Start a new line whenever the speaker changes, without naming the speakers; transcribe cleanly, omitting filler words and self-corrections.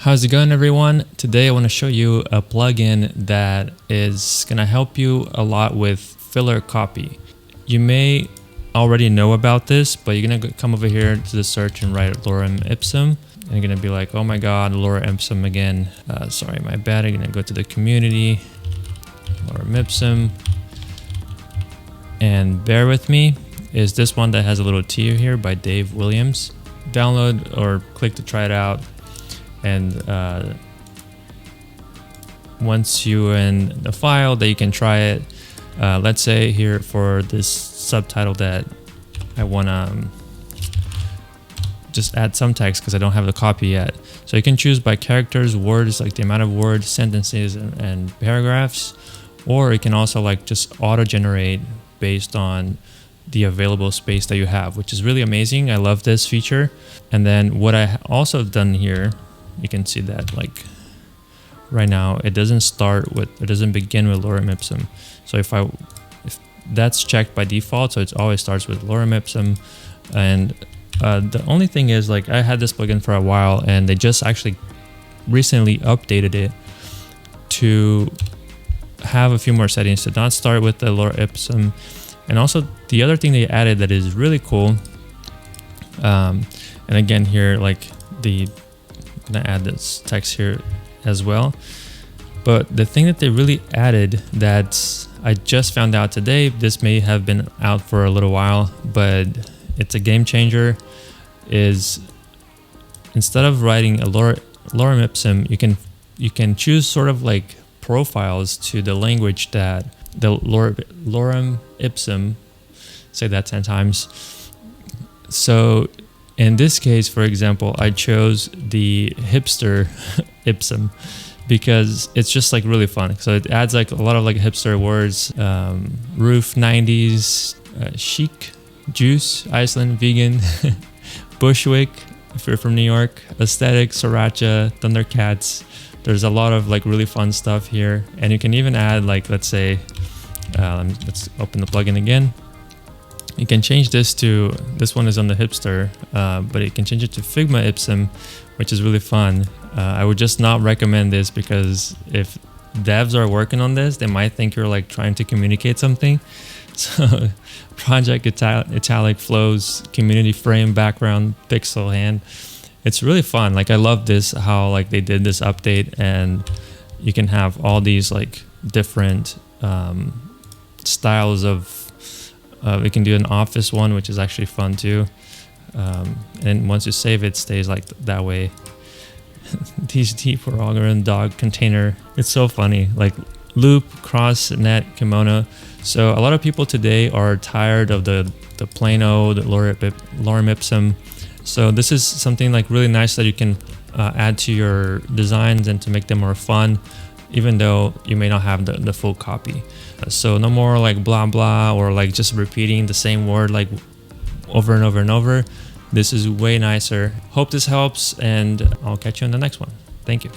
How's it going, everyone? Today I want to show you a plugin that is going to help you a lot with filler copy. You may already know about this, but you're going to come over here to the search and write Lorem Ipsum. And you're going to be like, oh my God, Lorem Ipsum again. Sorry, my bad. I'm going to go to the community, Lorem Ipsum. And bear with me, is this one that has a little T here by Dave Williams. Download or click to try it out. And once you're in the file that you can try it, let's say here for this subtitle that I want to just add some text because I don't have the copy yet. So you can choose by characters, words, like the amount of words, sentences, and paragraphs, or you can also like just auto-generate based on the available space that you have, which is really amazing. I love this feature. And then what I also have done here, you can see that like right now it doesn't begin with Lorem Ipsum. So if that's checked by default, so it always starts with Lorem Ipsum. And the only thing is, like, I had this plugin for a while and they just actually recently updated it to have a few more settings to not start with the Lorem Ipsum. And also the other thing they added that is really cool, and again here, like I'm gonna add this text here as well. But the thing that they really added that I just found out today, this may have been out for a little while, but it's a game changer, is instead of writing a Lorem Ipsum, you can choose sort of like profiles to the language that the Lorem Ipsum, say that 10 times. So in this case, for example, I chose the Hypster Ipsum because it's just like really fun. So it adds like a lot of like hipster words, roof, 90s, chic, juice, Iceland, vegan, Bushwick, if you're from New York, aesthetic, sriracha, Thundercats. There's a lot of like really fun stuff here. And you can even add like, let's say, let's open the plugin again. You can change this to, this one is on the Hypster, but you can change it to Figma Ipsum, which is really fun. I would just not recommend this because if devs are working on this, they might think you're like trying to communicate something. So project italic flows, community frame, background, pixel hand. It's really fun. Like I love this, how like they did this update and you can have all these like different styles of, we can do an office one, which is actually fun too. And once you save it, stays like that way. These deep were all in dog container. It's so funny. Like loop, cross, net, kimono. So a lot of people today are tired of the plain old Lorem Ipsum. So this is something like really nice that you can add to your designs and to make them more fun, even though you may not have the full copy. So no more like blah blah or like just repeating the same word like over and over and over. This is way nicer. Hope this helps, and I'll catch you in the next one. Thank you.